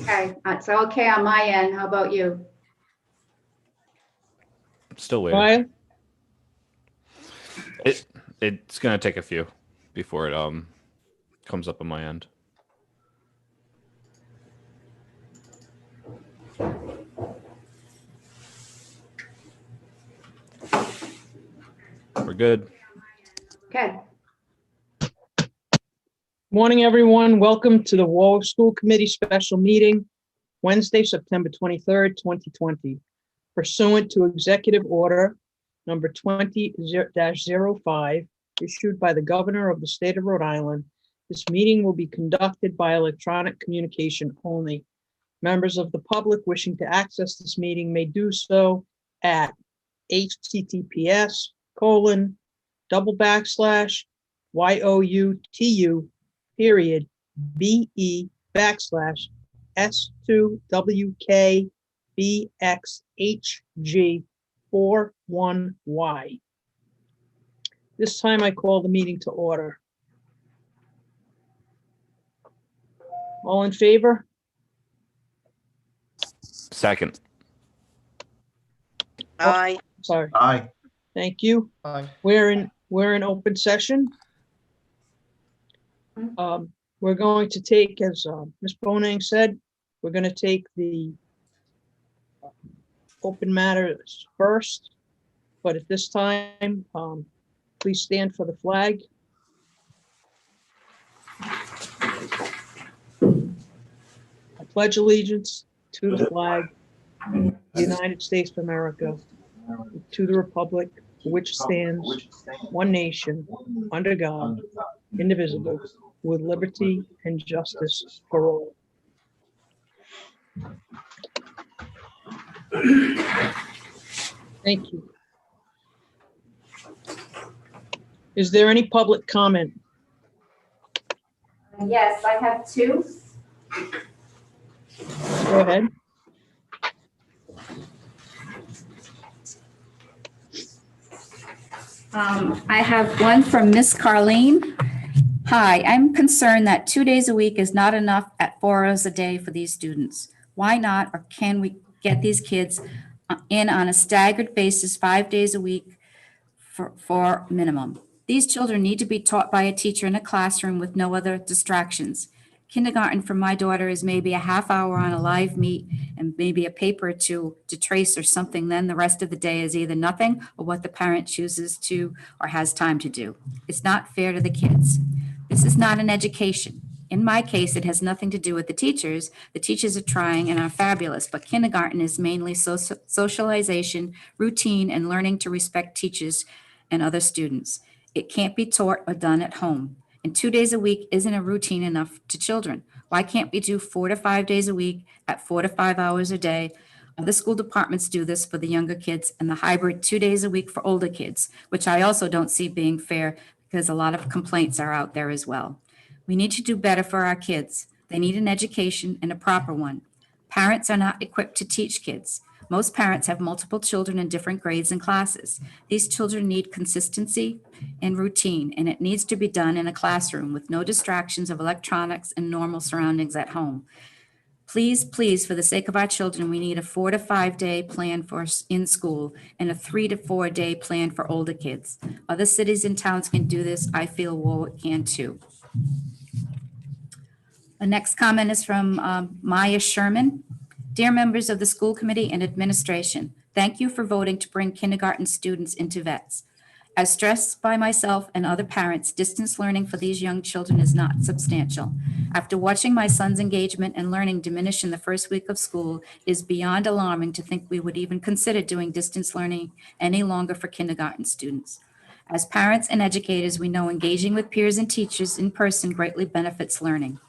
Okay, it's okay on my end. How about you? I'm still waiting. Ryan? It's gonna take a few before it comes up on my end. We're good. Okay. Morning, everyone. Welcome to the Warwick School Committee Special Meeting, Wednesday, September 23rd, 2020. Pursuant to Executive Order Number 20-05, issued by the Governor of the State of Rhode Island, this meeting will be conducted by electronic communication only. Members of the public wishing to access this meeting may do so at https://YOU.be/S2WKBXHG41Y. This time I call the meeting to order. All in favor? Second. Aye. Sorry. Aye. Thank you. Aye. We're in open session. We're going to take, as Ms. Bonang said, we're going to take the open matters first. But at this time, please stand for the flag. I pledge allegiance to the flag of the United States of America, to the republic for which stands one nation, under God, indivisible, with liberty and justice for all. Thank you. Is there any public comment? Yes, I have two. Go ahead. I have one from Miss Carlene. Hi, I'm concerned that 2 days a week is not enough at 4 hours a day for these students. Why not, or can we get these kids in on a staggered basis 5 days a week for minimum? These children need to be taught by a teacher in a classroom with no other distractions. Kindergarten for my daughter is maybe a half hour on a live meet and maybe a paper or two to trace or something. Then the rest of the day is either nothing or what the parent chooses to or has time to do. It's not fair to the kids. This is not an education. In my case, it has nothing to do with the teachers. The teachers are trying and are fabulous, but kindergarten is mainly socialization, routine, and learning to respect teachers and other students. It can't be taught or done at home. And 2 days a week isn't a routine enough to children. Why can't we do 4 to 5 days a week at 4 to 5 hours a day? Other school departments do this for the younger kids, and the hybrid 2 days a week for older kids, which I also don't see being fair because a lot of complaints are out there as well. We need to do better for our kids. They need an education and a proper one. Parents are not equipped to teach kids. Most parents have multiple children in different grades and classes. These children need consistency and routine, and it needs to be done in a classroom with no distractions of electronics and normal surroundings at home. Please, please, for the sake of our children, we need a 4 to 5 day plan for in school and a 3 to 4 day plan for older kids. Other cities and towns can do this. I feel Warwick can too. The next comment is from Maya Sherman. Dear members of the school committee and administration, thank you for voting to bring kindergarten students into vets. As stressed by myself and other parents, distance learning for these young children is not substantial. After watching my son's engagement and learning diminish in the first week of school, it is beyond alarming to think we would even consider doing distance learning any longer for kindergarten students. As parents and educators, we know engaging with peers and teachers in person greatly benefits learning.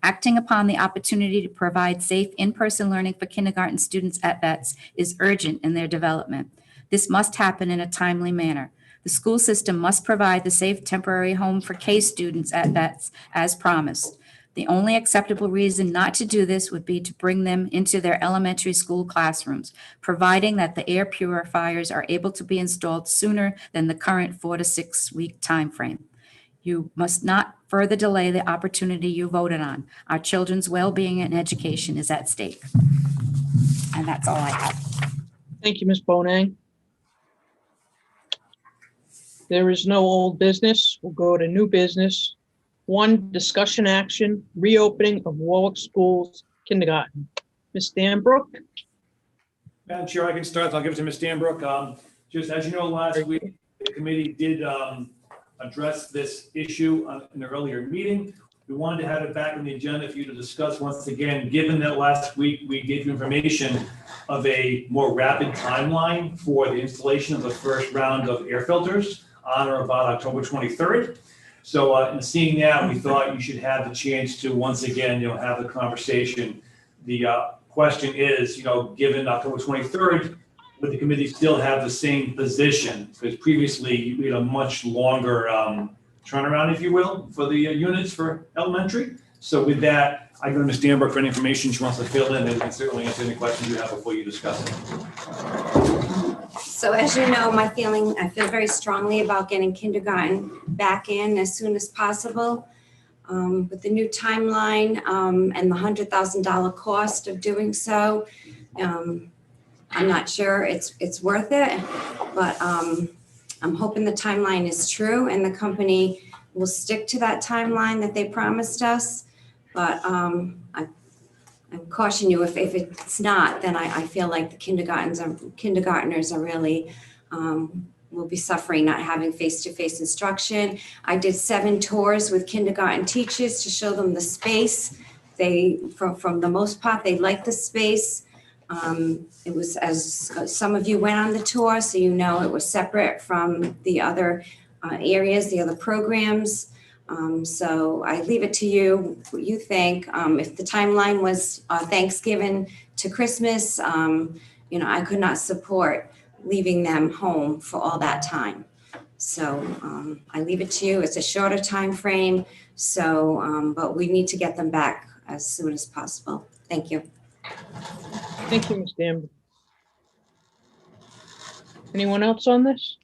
Acting upon the opportunity to provide safe in-person learning for kindergarten students at vets is urgent in their development. This must happen in a timely manner. The school system must provide the safe temporary home for K students at vets as promised. The only acceptable reason not to do this would be to bring them into their elementary school classrooms, providing that the air purifiers are able to be installed sooner than the current 4 to 6 week time frame. You must not further delay the opportunity you voted on. Our children's well-being and education is at stake. And that's all I have. Thank you, Ms. Bonang. There is no old business. We'll go to new business. 1, discussion action, reopening of Warwick Schools kindergarten. Ms. Stanbrook? Madam Chair, I can start. I'll give it to Ms. Stanbrook. Just as you know, last week, the committee did address this issue in an earlier meeting. We wanted to have it back on the agenda for you to discuss once again, given that last week we gave you information of a more rapid timeline for the installation of the first round of air filters on or about October 23rd. So in seeing that, we thought you should have the chance to once again, have the conversation. The question is, given October 23rd, would the committee still have the same position? Because previously we had a much longer turnaround, if you will, for the units for elementary. So with that, I go to Ms. Stanbrook for any information she wants to fill in, and we can certainly answer any questions you have before you discuss it. So as you know, I feel very strongly about getting kindergarten back in as soon as possible. With the new timeline and the $100,000 cost of doing so, I'm not sure it's worth it, but I'm hoping the timeline is true and the company will stick to that timeline that they promised us. But I caution you, if it's not, then I feel like the kindergartners are really will be suffering not having face-to-face instruction. I did 7 tours with kindergarten teachers to show them the space. They, from the most part, they liked the space. It was, as some of you went on the tour, so it was separate from the other areas, the other programs. So I leave it to you, what you think. If the timeline was Thanksgiving to Christmas, I could not support leaving them home for all that time. So I leave it to you. It's a shorter time frame. So, but we need to get them back as soon as possible. Thank you. Thank you, Ms. Stanbrook. Anyone else on this?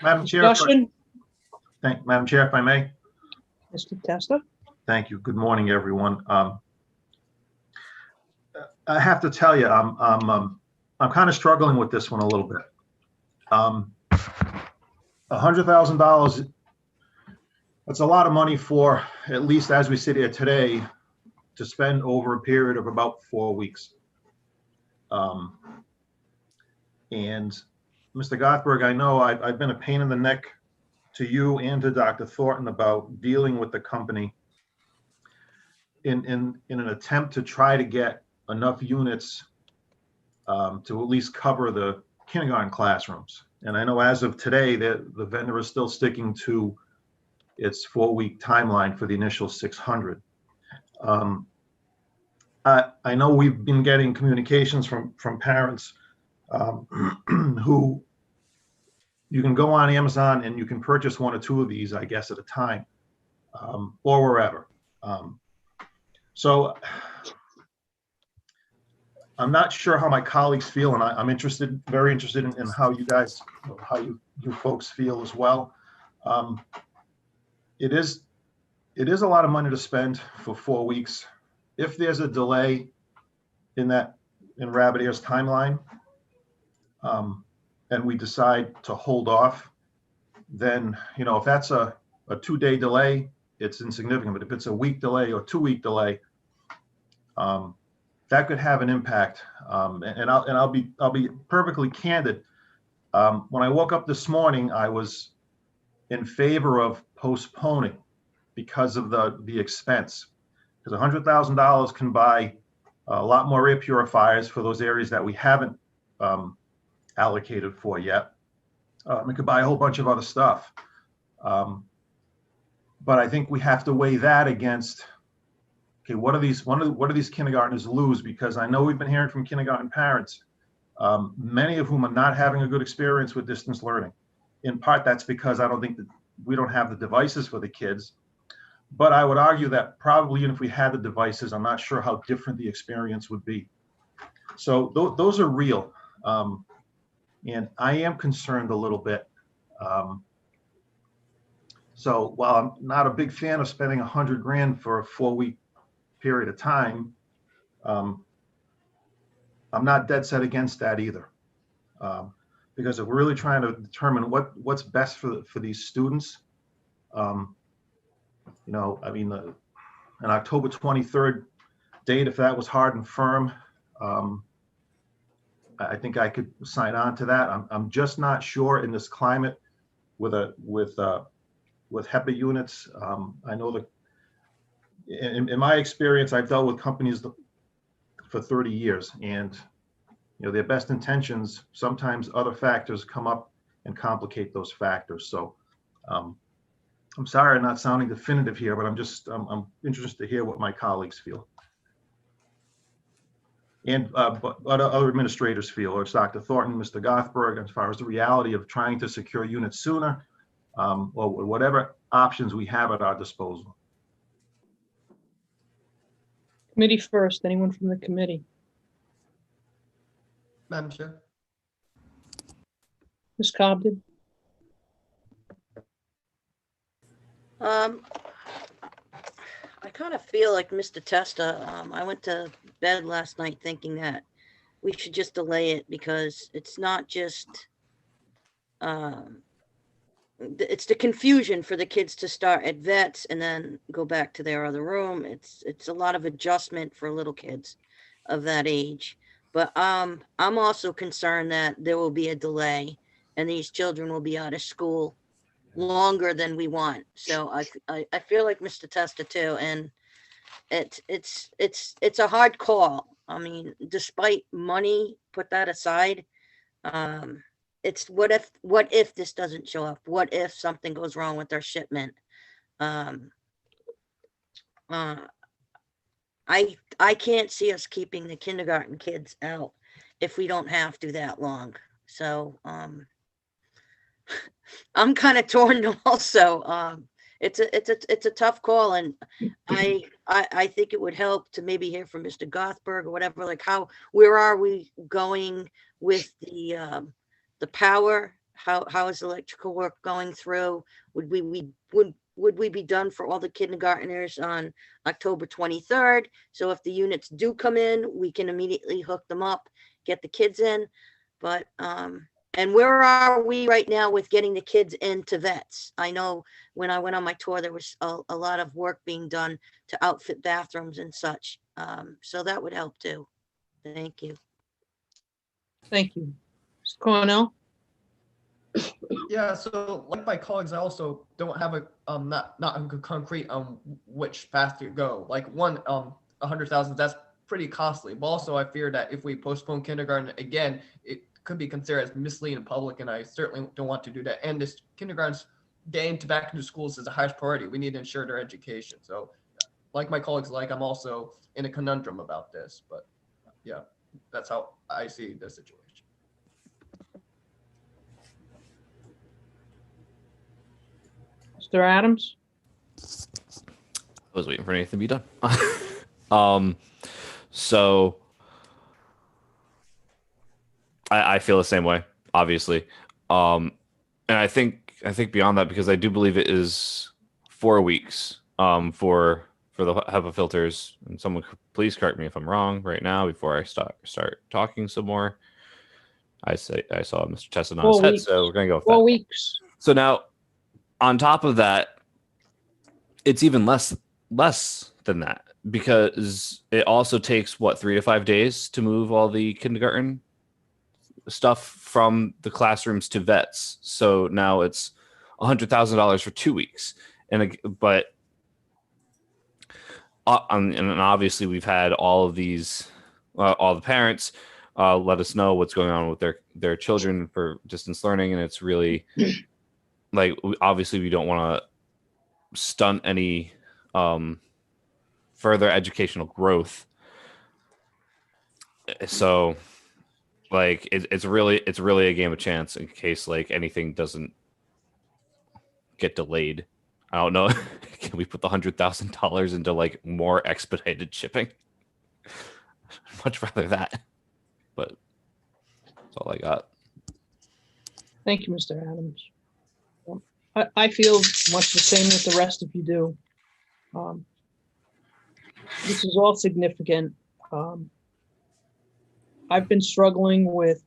Madam Chair, Discussion, Madam Chair, if I may. Mr. Testa? Thank you. Good morning, everyone. I have to tell you, I'm kind of struggling with this one a little bit. $100,000, that's a lot of money for, at least as we sit here today, to spend over a period of about 4 weeks. And Mr. Gothberg, I know I've been a pain in the neck to you and to Dr. Thornton about dealing with the company in an attempt to try to get enough units to at least cover the kindergarten classrooms. And I know as of today that the vendor is still sticking to its 4-week timeline for the initial 600. I know we've been getting communications from parents who, you can go on Amazon and you can purchase 1 or 2 of these, I guess, at a time, or wherever. So I'm not sure how my colleagues feel, and I'm very interested in how you guys, how you folks feel as well. It is a lot of money to spend for 4 weeks. If there's a delay in Rabbit Air's timeline, and we decide to hold off, then, if that's a 2-day delay, it's insignificant. But if it's a week delay or 2-week delay, that could have an impact. And I'll be perfectly candid. When I woke up this morning, I was in favor of postponing because of the expense. Because $100,000 can buy a lot more air purifiers for those areas that we haven't allocated for yet. It could buy a whole bunch of other stuff. But I think we have to weigh that against, okay, what do these kindergartners lose? Because I know we've been hearing from kindergarten parents, many of whom are not having a good experience with distance learning. In part, that's because I don't think that we don't have the devices for the kids. But I would argue that probably even if we had the devices, I'm not sure how different the experience would be. So those are real. And I am concerned a little bit. So while I'm not a big fan of spending $100,000 for a 4-week period of time, I'm not dead set against that either. Because if we're really trying to determine what's best for these students, I mean, an October 23rd date, if that was hard and firm, I think I could sign on to that. I'm just not sure in this climate with HEPA units. I know that in my experience, I've dealt with companies for 30 years, and their best intentions, sometimes other factors come up and complicate those factors. So I'm sorry I'm not sounding definitive here, but I'm interested to hear what my colleagues feel. And what other administrators feel, or it's Dr. Thornton, Mr. Gothberg, as far as the reality of trying to secure units sooner, or whatever options we have at our disposal. Committee first. Anyone from the committee? Madam Chair. Ms. Cobden? I kind of feel like Mr. Testa. I went to bed last night thinking that we should just delay it because it's not just, it's the confusion for the kids to start at vets and then go back to their other room. It's a lot of adjustment for little kids of that age. But I'm also concerned that there will be a delay and these children will be out of school longer than we want. So I feel like Mr. Testa too, and it's a hard call. I mean, despite money, put that aside. It's what if this doesn't show up? What if something goes wrong with our shipment? I can't see us keeping the kindergarten kids out if we don't have to that long. So I'm kind of torn also. It's a tough call, and I think it would help to maybe hear from Mr. Gothberg or whatever, like where are we going with the power? How is electrical work going through? Would we be done for all the kindergartners on October 23rd? So if the units do come in, we can immediately hook them up, get the kids in. But and where are we right now with getting the kids into vets? I know when I went on my tour, there was a lot of work being done to outfit bathrooms and such. So that would help too. Thank you. Thank you. Mr. Cornell? Yeah, so like my colleagues, I also don't have a not a concrete which path to go. Like 100,000, that's pretty costly. But also I fear that if we postpone kindergarten again, it could be considered as misleading public, and I certainly don't want to do that. And this kindergarten's getting back into schools is the highest priority. We need to ensure their education. So like my colleagues, I'm also in a conundrum about this, but yeah, that's how I see the situation. Mr. Adams? I was waiting for anything to be done. So I feel the same way, obviously. And I think beyond that, because I do believe it is 4 weeks for the HEPA filters. And someone please correct me if I'm wrong right now before I start talking some more. I saw Mr. Testa on his 4 head, weeks. so we're gonna go with 4 that. weeks. So now, on top of that, it's even less than that, because it also takes 3 to 5 days to move all the kindergarten stuff from the classrooms to vets. So now it's $100,000 for 2 weeks, and obviously we've had all of these, all the parents let us know what's going on with their children for distance learning, and it's really obviously we don't want to stunt any further educational growth. So it's really a game of chance in case anything doesn't get delayed. I don't know. Can we put the $100,000 into more expedited shipping? Much rather that. But that's all I got. Thank you, Mr. Adams. I feel much the same that the rest of you do. This is all significant. I've been struggling with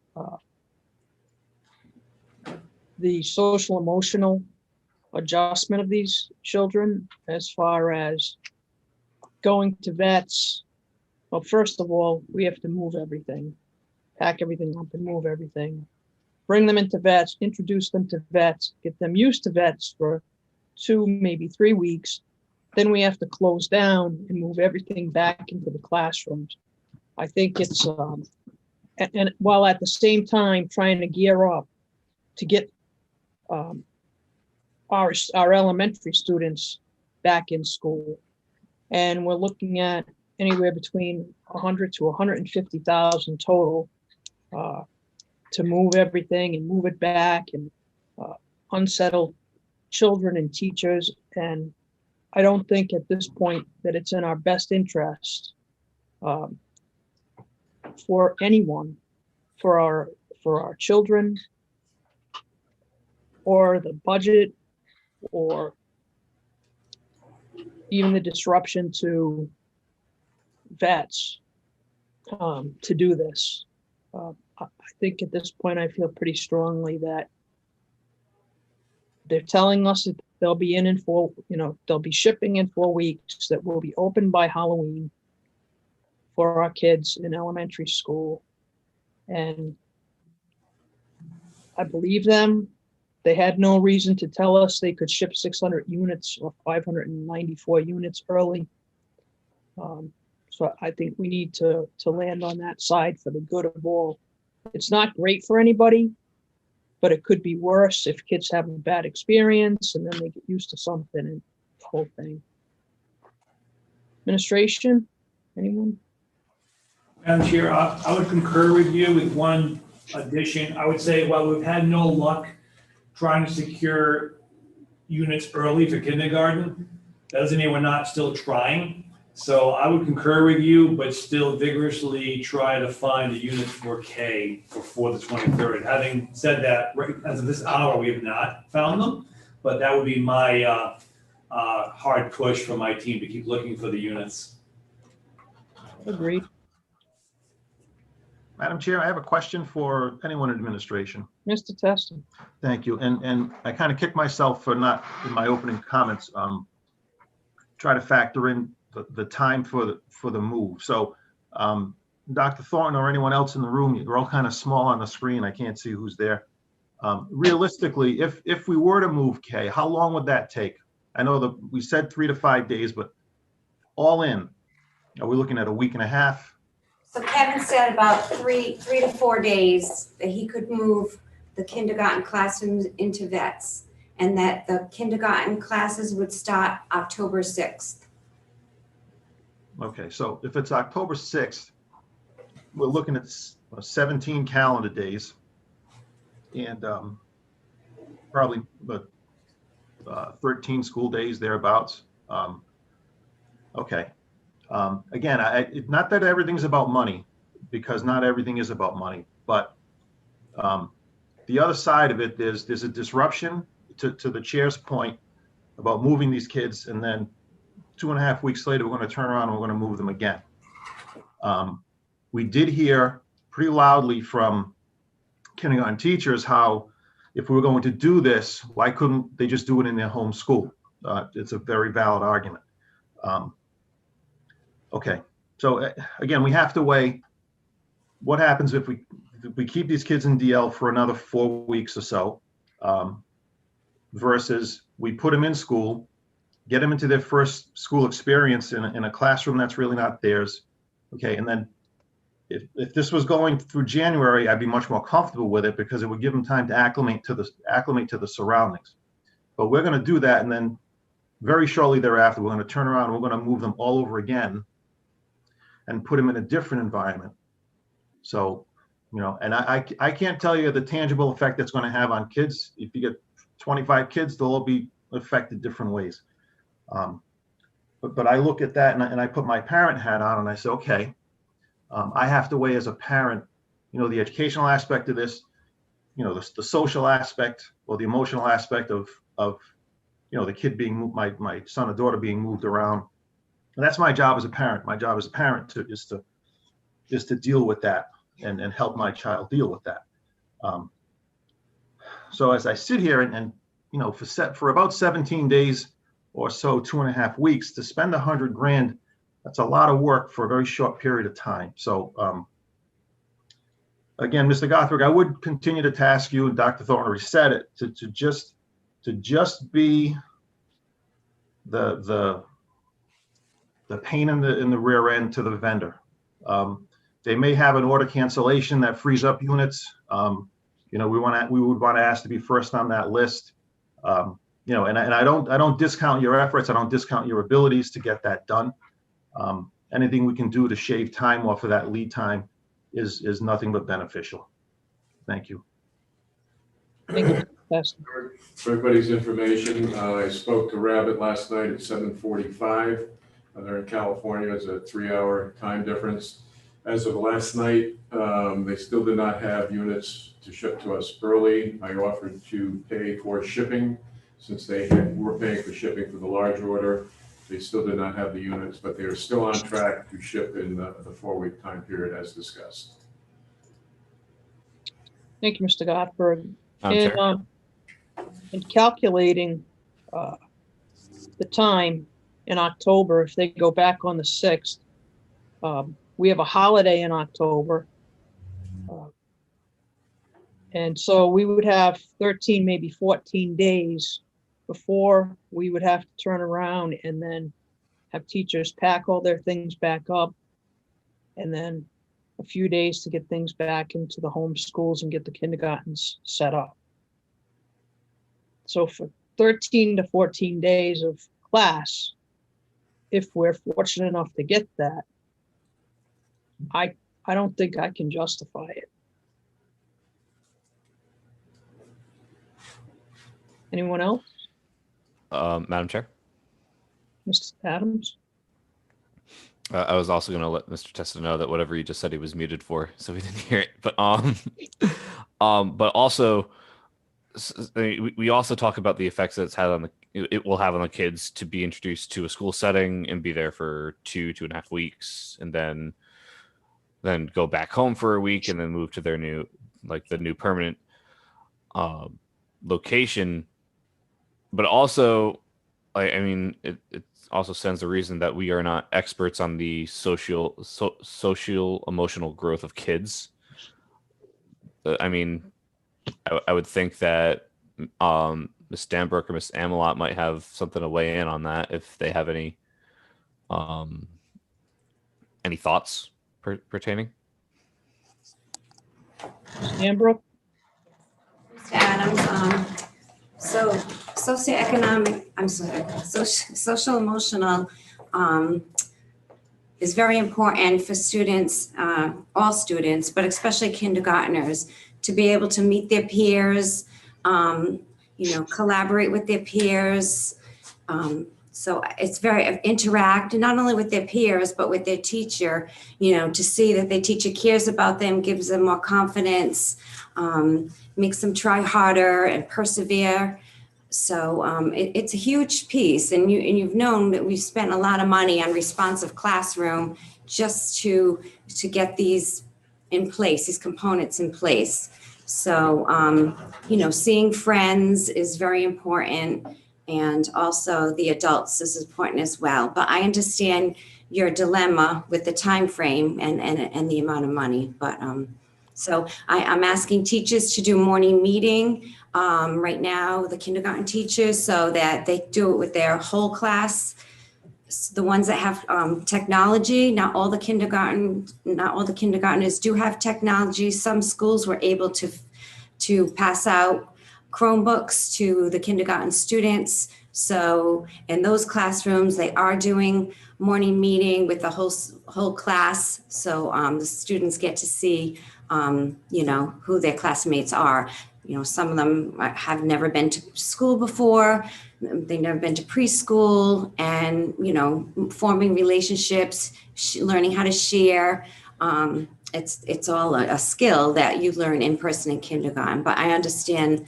the social emotional adjustment of these children as far as going to vets. Well, first of all, we have to move everything, pack everything up and move everything, bring them into vets, introduce them to vets, get them used to vets for 2, maybe 3 weeks. Then we have to close down and move everything back into the classrooms. I think it's, and while at the same time trying to gear up to get our elementary students back in school. And we're looking at anywhere between 100 to 150,000 total to move everything and move it back, and unsettled children and teachers. And I don't think at this point that it's in our best interest for anyone, for our children, or the budget, or even the disruption to vets to do this. I think at this point, I feel pretty strongly that they're telling us that they'll be in 4, they'll be shipping in 4 weeks, that will be open by Halloween for our kids in elementary school. And I believe them. They had no reason to tell us they could ship 600 units or 594 units early. So I think we need to land on that side for the good of all. It's not great for anybody, but it could be worse if kids have a bad experience and then they get used to something and the whole thing. Administration, anyone? Madam Chair, I would concur with you with one addition. I would say while we've had no luck trying to secure units early for kindergarten, that doesn't mean we're not still trying. So I would concur with you, but still vigorously try to find a unit for K before the 23rd. Having said that, as of this hour, we have not found them, but that would be my hard push for my team to keep looking for the units. Agreed. Madam Chair, I have a question for anyone in administration. Mr. Teston. Thank you. And I kind of kicked myself for not, in my opening comments, try to factor in the time for the move. So Dr. Thornton or anyone else in the room, you're all kind of small on the screen. I can't see who's there. Realistically, if we were to move K, how long would that take? I know that we said 3 to 5 days, but all in, are we looking at a week and a half? So Kevin said about 3 to 4 days that he could move the kindergarten classrooms into vets, and that the kindergarten classes would start October 6th. Okay, so if it's October 6th, we're looking at 17 calendar days and probably 13 school days thereabouts. Okay. Again, not that everything's about money, because not everything is about money, but the other side of it, there's a disruption to the chair's point about moving these kids, and then 2.5 weeks later, we're going to turn around and we're going to move them again. We did hear pretty loudly from kindergarten teachers how if we were going to do this, why couldn't they just do it in their home school? It's a very valid argument. Okay, so again, we have to weigh what happens if we keep these kids in DL for another 4 weeks or so, versus we put them in school, get them into their first school experience in a classroom that's really not theirs. Okay, and then if this was going through January, I'd be much more comfortable with it because it would give them time to acclimate to the surroundings. But we're going to do that, and then very shortly thereafter, we're going to turn around and we're going to move them all over again and put them in a different environment. So, and I can't tell you the tangible effect that's going to have on kids. If you get 25 kids, they'll all be affected different ways. But I look at that and I put my parent hat on and I say, okay, I have to weigh as a parent, the educational aspect of this, the social aspect or the emotional aspect of the kid being moved, my son or daughter being moved around. And that's my job as a parent. My job as a parent is to deal with that and help my child deal with that. So as I sit here and for about 17 days or so, 2.5 weeks, to spend $100,000, that's a lot of work for a very short period of time. So again, Mr. Gothberg, I would continue to task you, and Dr. Thornton already said it, to just be the pain in the rear end to the vendor. They may have an order cancellation that frees up units. We would want to ask to be first on that list. And I don't discount your efforts. I don't discount your abilities to get that done. Anything we can do to shave time off of that lead time is nothing but beneficial. Thank you. Thank you, Pastor. For everybody's information, I spoke to Rabbit last night at 7:45. They're in California. It's a 3-hour time difference. As of last night, they still did not have units to ship to us early. I offered to pay for shipping since they were paying for shipping for the large order. They still did not have the units, but they are still on track to ship in the 4-week time period as discussed. Thank you, Mr. Gothberg. Chair. And in calculating the time in October, if they go back on the 6th, we have a holiday in October. And so we would have 13, maybe 14 days before we would have to turn around and then have teachers pack all their things back up, and then a few days to get things back into the home schools and get the kindergartens set up. So for 13 to 14 days of class, if we're fortunate enough to get that, I don't think I can justify it. Anyone else? Madam Chair. Mr. Adams? I was also going to let Mr. Testa know that whatever he just said he was muted for, so we didn't hear it. But but also, we also talk about the effects that it will have on the kids to be introduced to a school setting and be there for 2.5 weeks, and then go back home for a week, and then move to their new permanent location. But also, it also sends the reason that we are not experts on the social emotional growth of kids. I would think that Ms. Danbrook or Ms. Amelot might have something to weigh in on that if they have any thoughts pertaining. Danbrook? Mr. Adams, so social emotional is very important for students, all students, but especially kindergartners, to be able to meet their peers, collaborate with their peers. So it's very interact, not only with their peers, but with their teacher, to see that their teacher cares about them, gives them more confidence, makes them try harder and persevere. So it's a huge piece, and you've known that we've spent a lot of money on responsive classroom just to get these in place, these components in place. So seeing friends is very important, and also the adults is important as well. But I understand your dilemma with the time frame and the amount of money. But so I'm asking teachers to do morning meeting right now, the kindergarten teachers, so that they do it with their whole class. The ones that have technology, not all the kindergartners do have technology. Some schools were able to pass out Chromebooks to the kindergarten students. So in those classrooms, they are doing morning meeting with the whole class. So the students get to see who their classmates are. Some of them have never been to school before. They've never been to preschool, and, forming relationships, learning how to share. it's all a skill that you learn in person in kindergarten, but I understand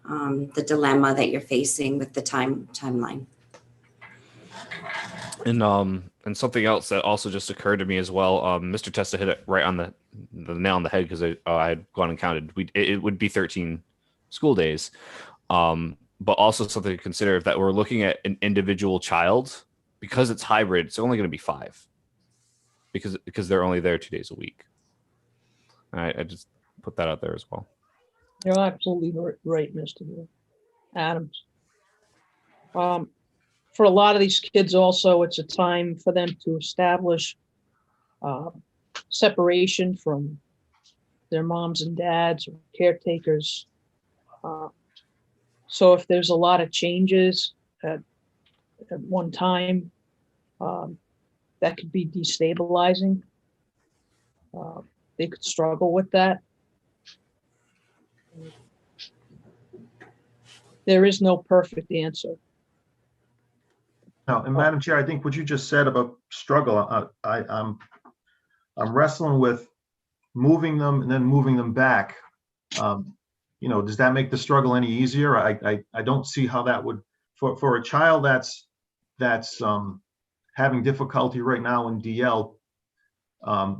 the dilemma that you're facing with the timeline. And something else that also just occurred to me as well. Mr. Testa hit it right on the nail on the head, because I had gone and counted. It would be 13 school days. But also something to consider, if that we're looking at an individual child, because it's hybrid, it's only going to be 5, because they're only there 2 days a week. I just put that out there as well. You're absolutely right, Mr. Adams. For a lot of these kids also, it's a time for them to establish separation from their moms and dads or caretakers. So if there's a lot of changes at one time, that could be destabilizing. They could struggle with that. There is no perfect answer. Now, and Madam Chair, I think what you just said about struggle, I'm wrestling with moving them and then moving them back. Does that make the struggle any easier? I don't see how that would, for a child that's having difficulty right now in DL,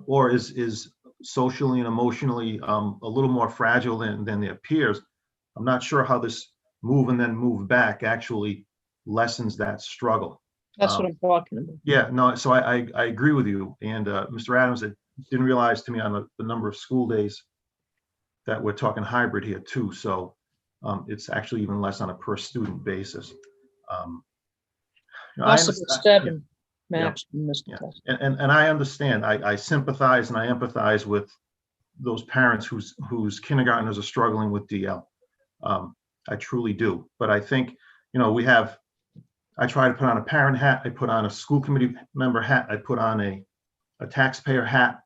or is socially and emotionally a little more fragile than their peers. I'm not sure how this move and then move back actually lessens that struggle. That's what I'm talking about. Yeah, no, so I agree with you. And Mr. Adams, I didn't realize to me on the number of school days that we're talking hybrid here too. So it's actually even less on a per student basis. Possible 7 max, Mr. Testa. And I understand. I sympathize and I empathize with those parents whose kindergartners are struggling with DL. I truly do. But I think, I try to put on a parent hat, I put on a school committee member hat, I put on a taxpayer hat,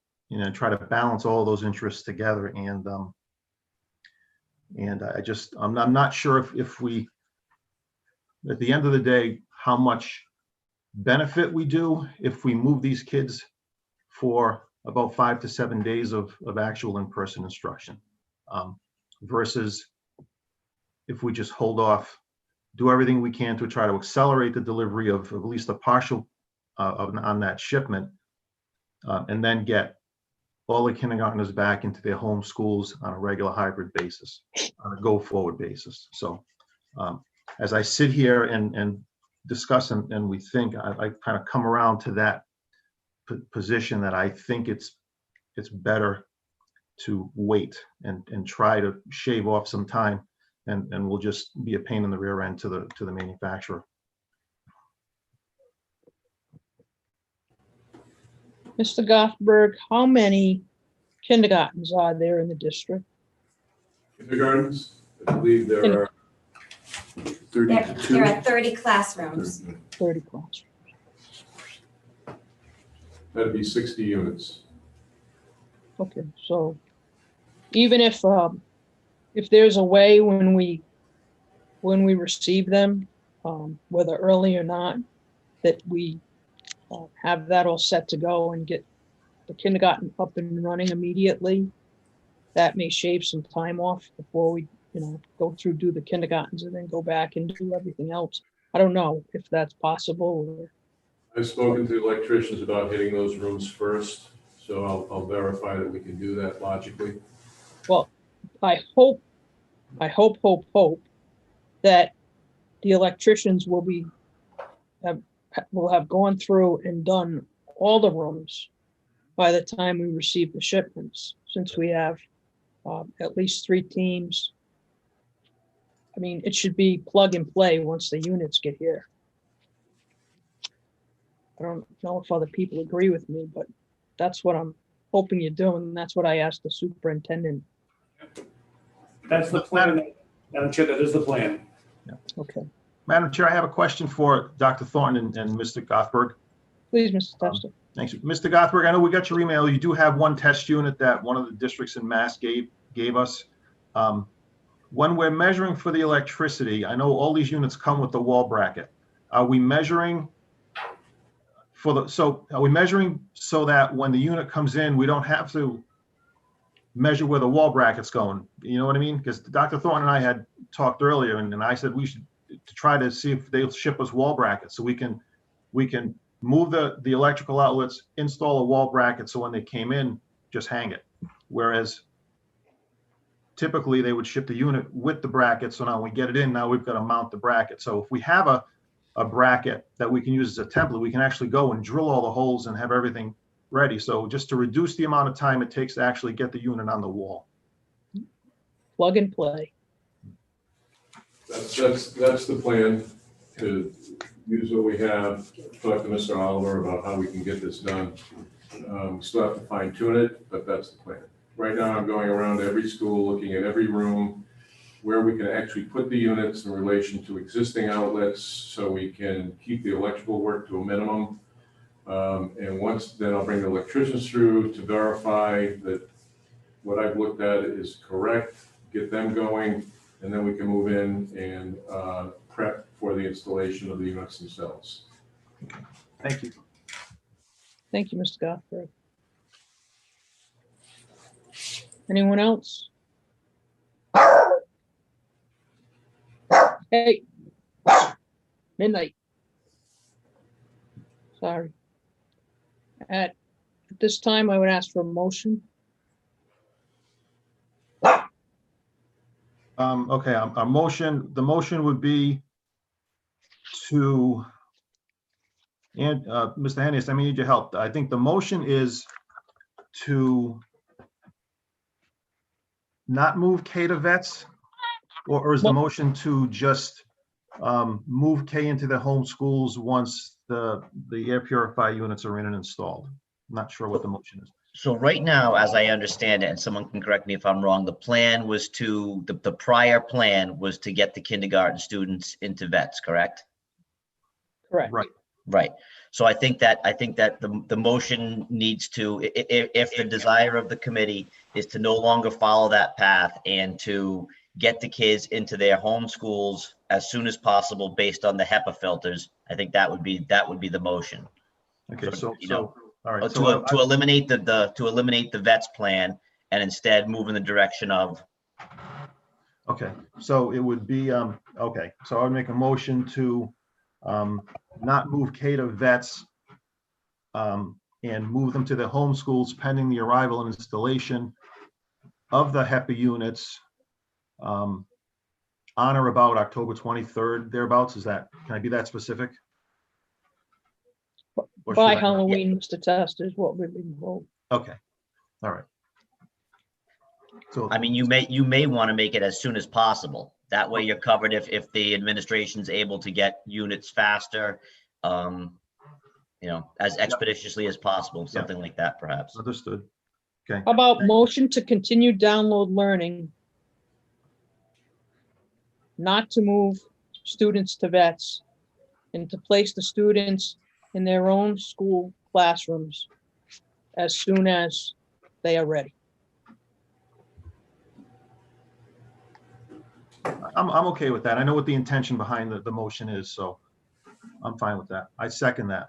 try to balance all those interests together. And I'm not sure if we, at the end of the day, how much benefit we do if we move these kids for about 5 to 7 days of actual in-person instruction, versus if we just hold off, do everything we can to try to accelerate the delivery of at least a partial on that shipment, and then get all the kindergartners back into their home schools on a regular hybrid basis, on a go-forward basis. So as I sit here and discuss and we think, I kind of come around to that position that I think it's better to wait and try to shave off some time, and we'll just be a pain in the rear end to the manufacturer. Mr. Gothberg, how many kindergartens are there in the district? Kindergartens, I believe there are 32. There are 30 classrooms. 30 classrooms. That'd be 60 units. Okay, so even if there's a way when we receive them, whether early or not, that we have that all set to go and get the kindergarten up and running immediately, that may shave some time off before we, go through, do the kindergartens and then go back and do everything else. I don't know if that's possible. Or... I've spoken to electricians about hitting those rooms first, so I'll verify that we can do that logically. Well, I hope that the electricians will have gone through and done all the rooms by the time we receive the shipments, since we have at least 3 teams. I mean, it should be plug and play once the units get here. I don't know if other people agree with me, but that's what I'm hoping you do, and that's what I asked the superintendent. That's the plan. Madam Chair, that is the plan. Okay. Madam Chair, I have a question for Dr. Thornton and Mr. Gothberg. Please, Mr. Testa. Thanks. Mr. Gothberg, I know we got your email. You do have one test unit that one of the districts in Mass gave us. When we're measuring for the electricity, I know all these units come with the wall bracket. Are we measuring so that when the unit comes in, we don't have to measure where the wall bracket's going. You know what I mean? Because Dr. Thornton and I had talked earlier, and I said we should try to see if they'll ship us wall brackets so we can move the electrical outlets, install a wall bracket, so when they came in, just hang it. Whereas typically they would ship the unit with the bracket. So now when we get it in, now we've got to mount the bracket. So if we have a bracket that we can use as a template, we can actually go and drill all the holes and have everything ready. So just to reduce the amount of time it takes to actually get the unit on the wall. Plug and play. That's the plan, to use what we have, talk to Mr. Oliver about how we can get this done. We still have to fine tune it, but that's the plan. Right now, I'm going around every school, looking at every room where we can actually put the units in relation to existing outlets so we can keep the electrical work to a minimum. And once then I'll bring the electricians through to verify that what I've looked at is correct, get them going, and then we can move in and prep for the installation of the units themselves. Thank you. Thank you, Mr. Gothberg. Anyone else? Hey, midnight. Sorry. At this time, I would ask for a motion. Okay, the motion would be to, and Mr. Hennius, I need your help. I think the motion is to not move K to vets, or is the motion to just move K into the home schools once the air purifier units are in and installed? I'm not sure what the motion is. So right now, as I understand it, and someone can correct me if I'm wrong, the plan was to, the prior plan was to get the kindergarten students into vets, correct? Correct. Right. Right. So I think that the motion needs to, if the desire of the committee is to no longer follow that path and to get the kids into their home schools as soon as possible based on the HEPA filters, I think that would be the motion. Okay, So, all right. To eliminate the vets plan and instead move in the direction of. Okay, so it would be, okay, so I would make a motion to not move K to vets and move them to the home schools pending the arrival and installation of the HEPA units on or about October 23rd, thereabouts. Is that, can I be that specific? Or By should I- Halloween, Mr. Test is what we've been told. Okay, all right. So, I mean, you may want to make it as soon as possible. That way you're covered if the administration's able to get units faster, as expeditiously as possible, something like that, perhaps. understood. Okay, How about motion to continue download learning? Not to move students to vets and to place the students in their own school classrooms as soon as they are ready. I'm okay with that. I know what the intention behind the motion is, so I'm fine with that. I second that.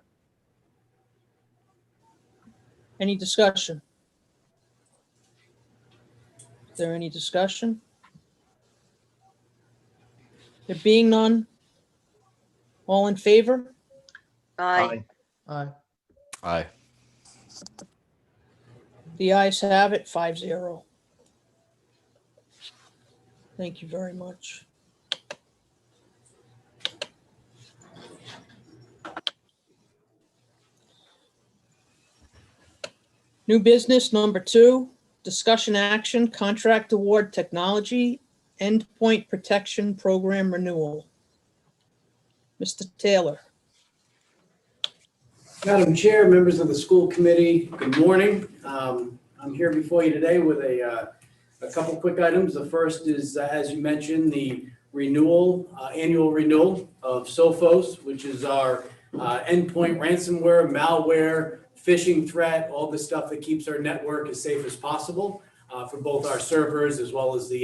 Any discussion? Is there any discussion? There being none, all in favor? Aye. Aye. Aye. The ayes have it, 5-0. Thank you very much. New business number 2, discussion action, contract award technology, endpoint protection program renewal. Mr. Taylor. Madam Chair, members of the school committee, good morning. I'm here before you today with a couple quick items. The first is, as you mentioned, the renewal, annual renewal of Sophos, which is our endpoint ransomware, malware, phishing threat, all the stuff that keeps our network as safe as possible for both our servers as well as the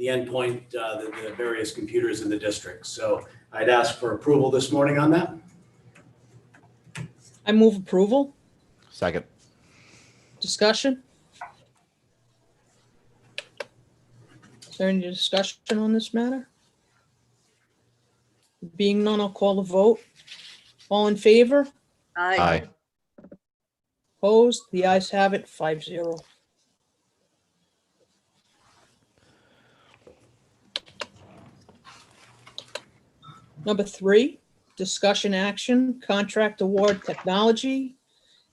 endpoint, the various computers in the district. So I'd ask for approval this morning on that. I move approval. Second. Discussion? Is there any discussion on this matter? Being none, I'll call the vote. All in favor? Aye. Opposed? The ayes have it, 5-0. Number 3, discussion action, contract award technology,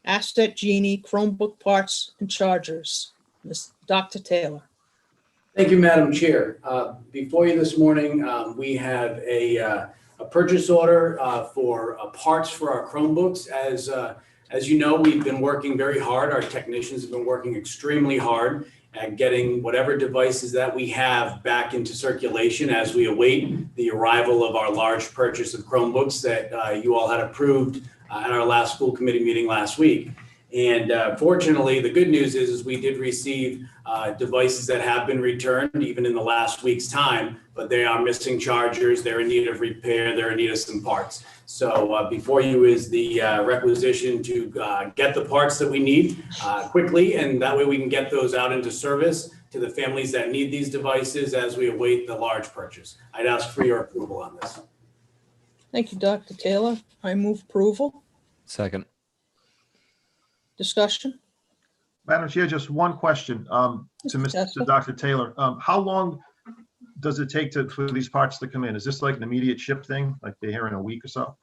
Asset Genie, Chromebook parts and chargers. Ms. Dr. Taylor. Thank you, Madam Chair. Before you this morning, we have a purchase order for parts for our Chromebooks. As you know, we've been working very hard. Our technicians have been working extremely hard at getting whatever devices that we have back into circulation as we await the arrival of our large purchase of Chromebooks that you all had approved at our last school committee meeting last week. And fortunately, the good news is we did receive devices that have been returned even in the last week's time, but they are missing chargers. They're in need of repair. They're in need of some parts. So before you is the requisition to get the parts that we need quickly, and that way we can get those out into service to the families that need these devices as we await the large purchase. I'd ask for your approval on this. Thank you, Dr. Taylor. I move approval. Second. Discussion? Madam Chair, just one question to Mr. Dr. Taylor. How long does it take for these parts to come in? Is this like an immediate ship thing, like they're here in a week or so?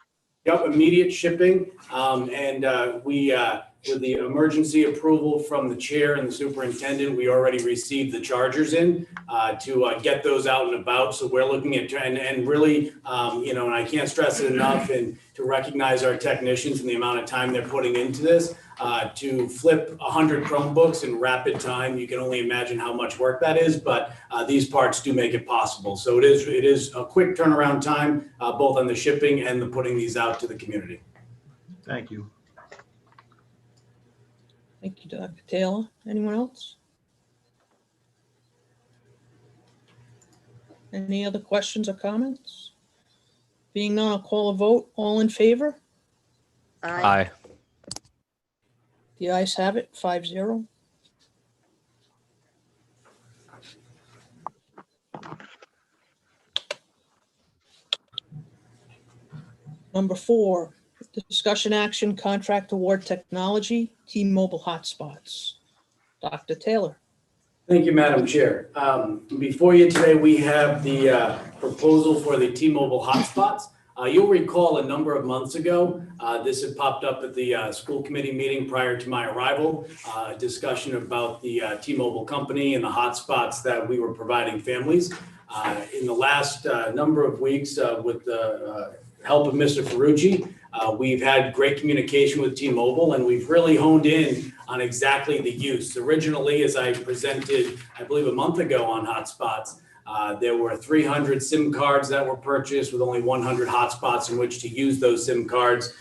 Yep, immediate shipping. We, with the emergency approval from the chair and the superintendent, we already received the chargers in to get those out and about. So we're looking at, and really, and I can't stress it enough, and to recognize our technicians and the amount of time they're putting into this. To flip 100 Chromebooks in rapid time, you can only imagine how much work that is, but these parts do make it possible. So it is a quick turnaround time, both on the shipping and the putting these out to the community. Thank you. Thank you, Dr. Taylor. Anyone else? Any other questions or comments? Being none, I'll call a vote. All in favor? Aye. The ayes have it, 5-0. Number 4, discussion action, contract award technology, T-Mobile hotspots. Dr. Taylor. Thank you, Madam Chair. Before you today, we have the proposal for the T-Mobile hotspots. You'll recall a number of months ago, this had popped up at the school committee meeting prior to my arrival, a discussion about the T-Mobile company and the hotspots that we were providing families. In the last number of weeks, with the help of Mr. Ferrucci, we've had great communication with T-Mobile, and we've really honed in on exactly the use. Originally, as I presented, I believe a month ago on hotspots, there were 300 SIM cards that were purchased with only 100 hotspots in which to use those SIM cards.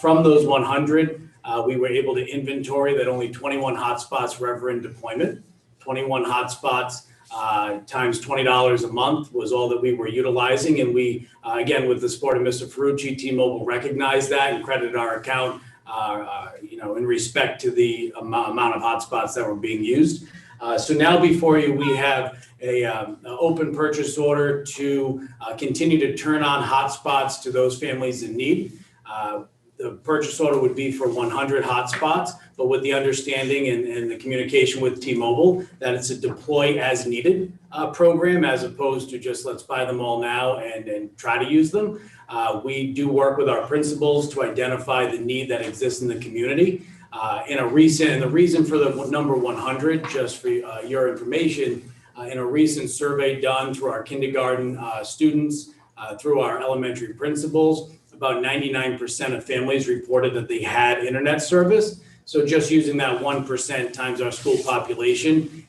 From those 100, we were able to inventory that only 21 hotspots were ever in deployment. 21 hotspots times $20 a month was all that we were utilizing. And we, again, with the support of Mr. Ferrucci, T-Mobile recognized that and credited our account, in respect to the amount of hotspots that were being used. So now before you, we have an open purchase order to continue to turn on hotspots to those families in need. The purchase order would be for 100 hotspots, but with the understanding and the communication with T-Mobile that it's a deploy as needed program, as opposed to just let's buy them all now and try to use them. We do work with our principals to identify the need that exists in the community. And the reason for the number 100, just for your information, in a recent survey done through our kindergarten students, through our elementary principals, about 99% of families reported that they had internet service. So just using that 1% times our school population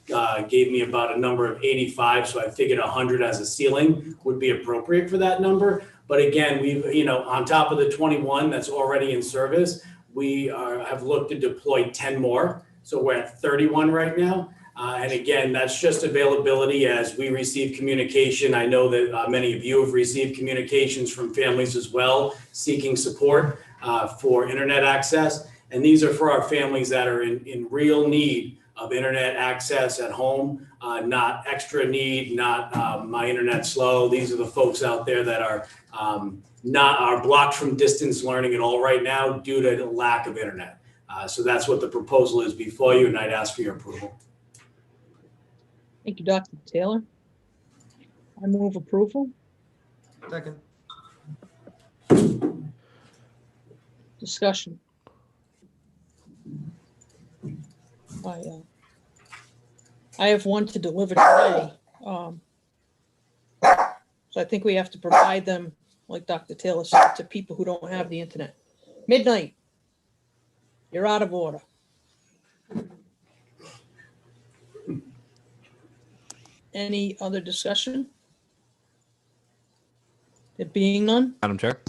gave me about a number of 85. So I figured 100 as a ceiling would be appropriate for that number. But again, we've, on top of the 21 that's already in service, we have looked to deploy 10 more. So we're at 31 right now. And again, that's just availability as we receive communication. I know that many of you have received communications from families as well, seeking support for internet access. And these are for our families that are in real need of internet access at home, not extra need, not my internet slow. These are the folks out there that are are blocked from distance learning at all right now due to lack of internet. So that's what the proposal is before you, and I'd ask for your approval. Thank you, Dr. Taylor. I move approval. Second. Discussion. I have one to deliver today. So I think we have to provide them, like Dr. Taylor said, to people who don't have the internet. Midnight, you're out of order. Any other discussion? There being none, Madam Chair.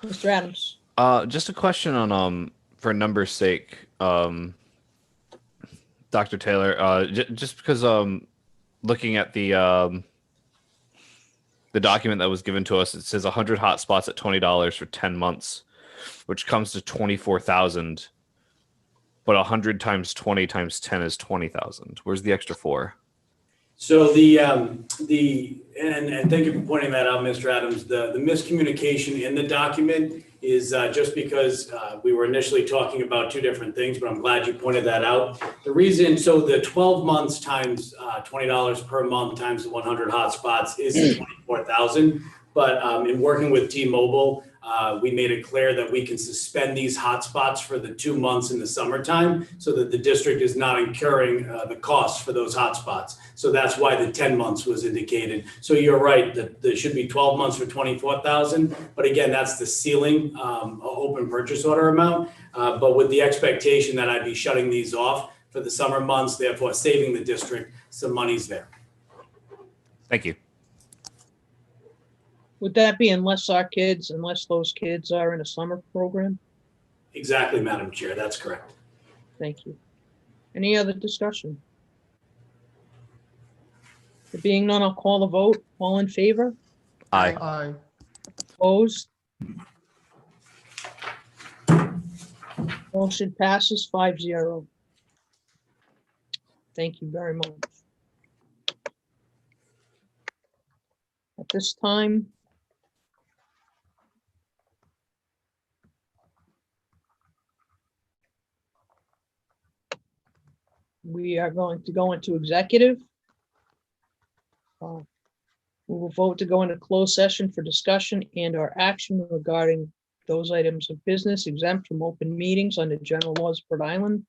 Mr. Adams. Just a question on for numbers' sake, Dr. Taylor. Just because looking at the document that was given to us, it says 100 hotspots at $20 for 10 months, which comes to 24,000. But 100 times 20 times 10 is 20,000. Where's the extra 4? So and thank you for pointing that out, Mr. Adams. The miscommunication in the document is just because we were initially talking about two different things, but I'm glad you pointed that out. The reason, so the 12 months times $20 per month times the 100 hotspots is 24,000. But in working with T-Mobile, we made it clear that we can suspend these hotspots for the 2 months in the summertime so that the district is not incurring the costs for those hotspots. So that's why the 10 months was indicated. So you're right, that there should be 12 months for 24,000. But again, that's the ceiling open purchase order amount. But with the expectation that I'd be shutting these off for the summer months, therefore saving the district some monies there. Thank you. Would that be unless those kids are in a summer program? Exactly, Madam Chair, that's correct. Thank you. Any other discussion? There being none, I'll call the vote. All in favor? Aye. Aye. Opposed? Motion passes 5-0. Thank you very much. At this time, we are going to go into executive. We will vote to go into closed session for discussion and or action regarding those items of business exempt from open meetings under general laws of Rhode Island,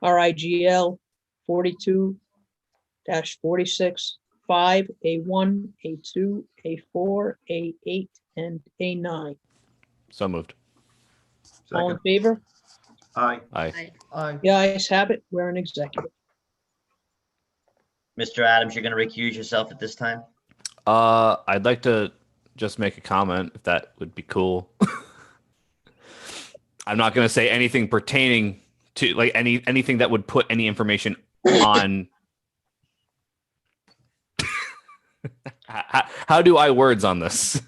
RIGL 42-46, 5, A1, A2, A4, A8, and A9. So moved. All in Second. favor? Aye. Aye. Aye. The ayes have it. We're in executive. Mr. Adams, you're going to recuse yourself at this time? I'd like to just make a comment, if that would be cool. I'm not going to say anything pertaining to like anything that would put any information on. How do I words on this?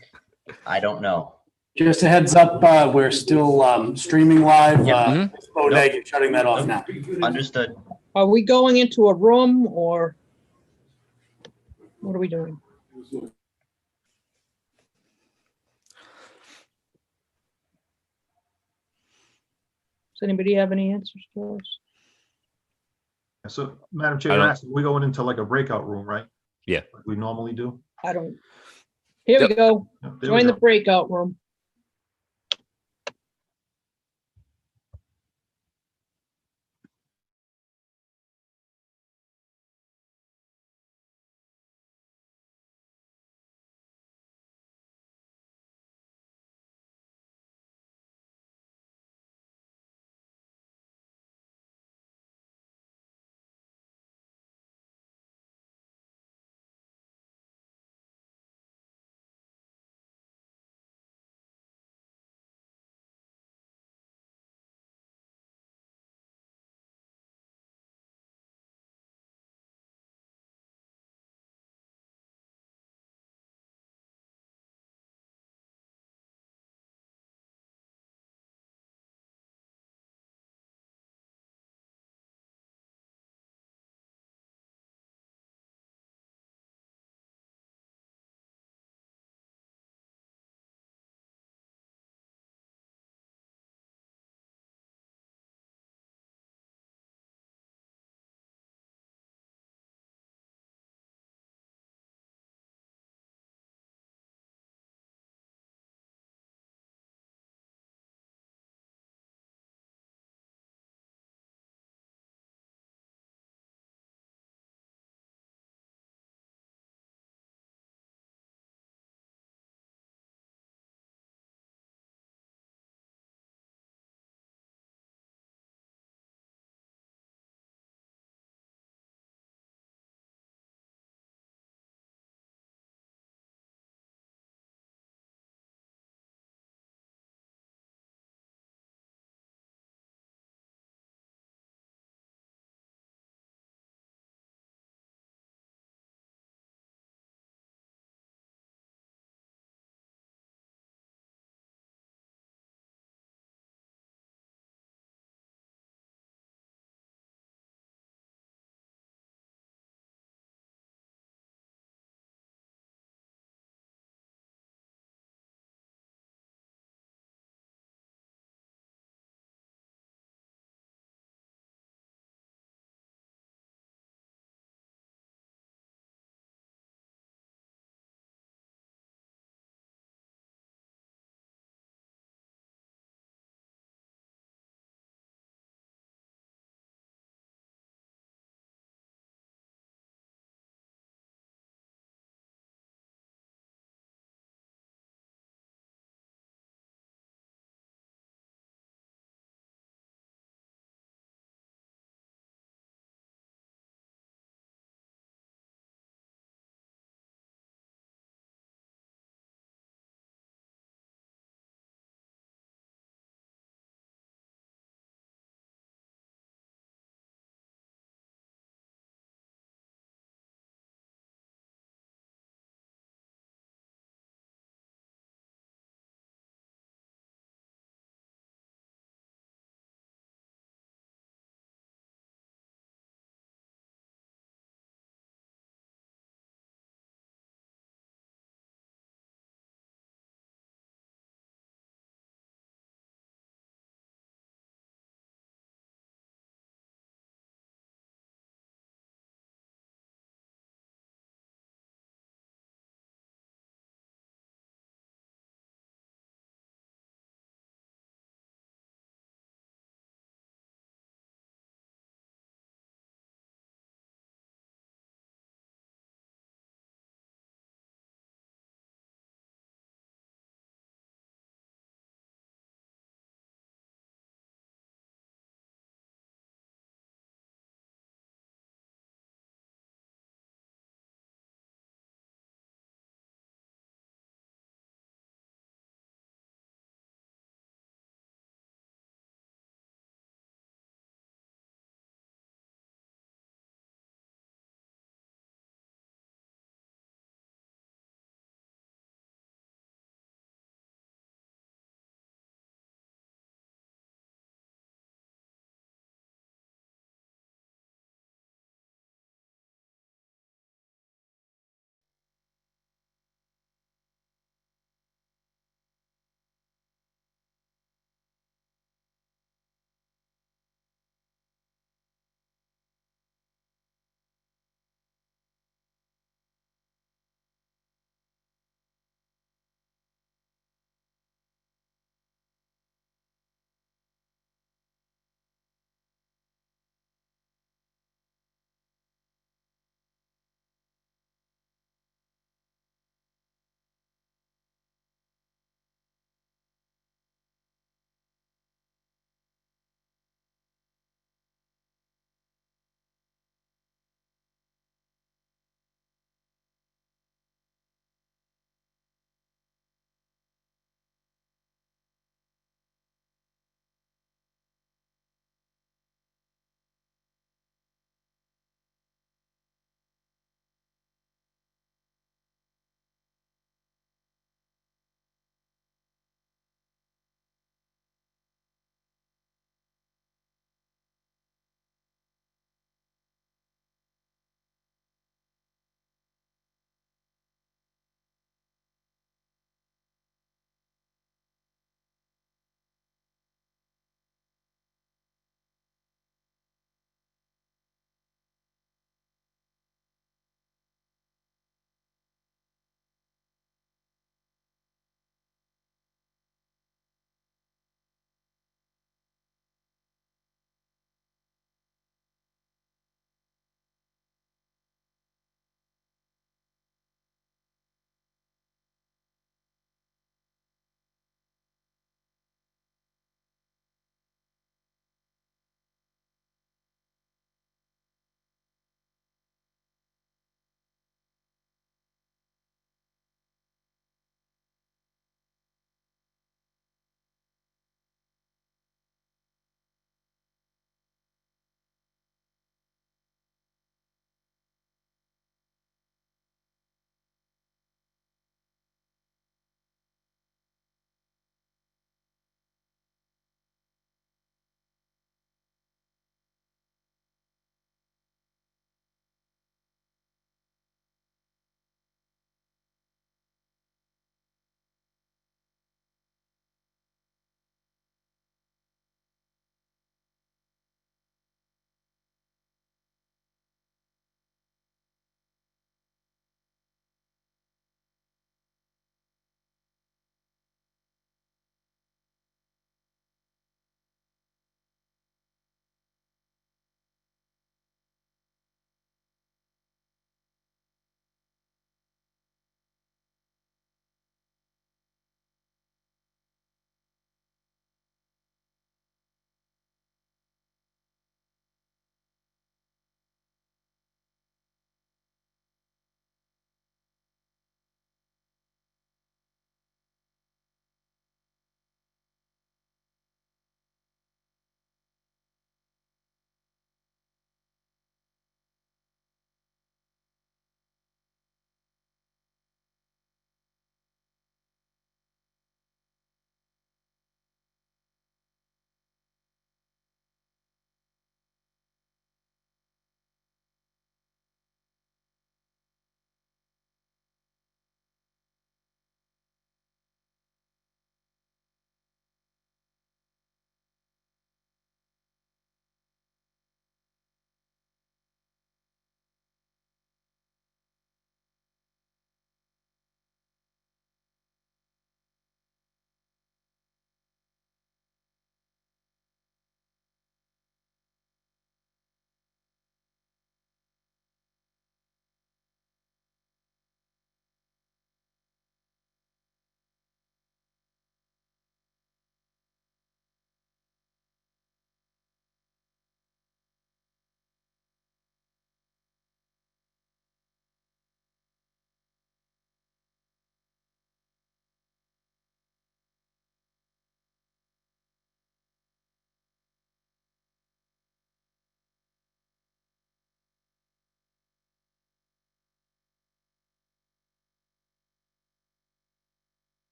I don't know. Just a heads up, we're still streaming live. Yep. Bodeg is shutting that off now. Understood. Are we going into a room or what are we doing? Does anybody have any answers for us? So, Madam Chair, I you're don't- asking, we're going into like a breakout room, right? Yeah. Like we normally do? I don't. Here we Yep. go. Yep, there we Join the go. breakout room.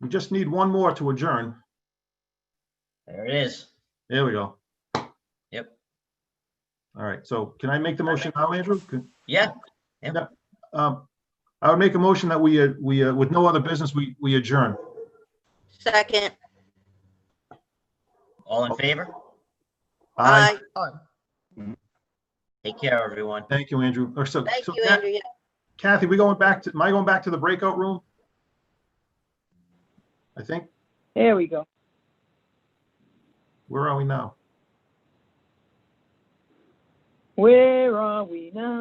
We just need one more to adjourn. There it is. There we go. Yep. All right, so can I make the motion now, Andrew? Yeah. I would make a motion that we, with no other business, we adjourn. Second. All in favor? Aye. Take care, everyone. Thank you, Andrew. Or so, Thank so you, Andrew. Yeah. Kathy, am I going back to the breakout room? I think. There we go. Where are we now? Where are we now?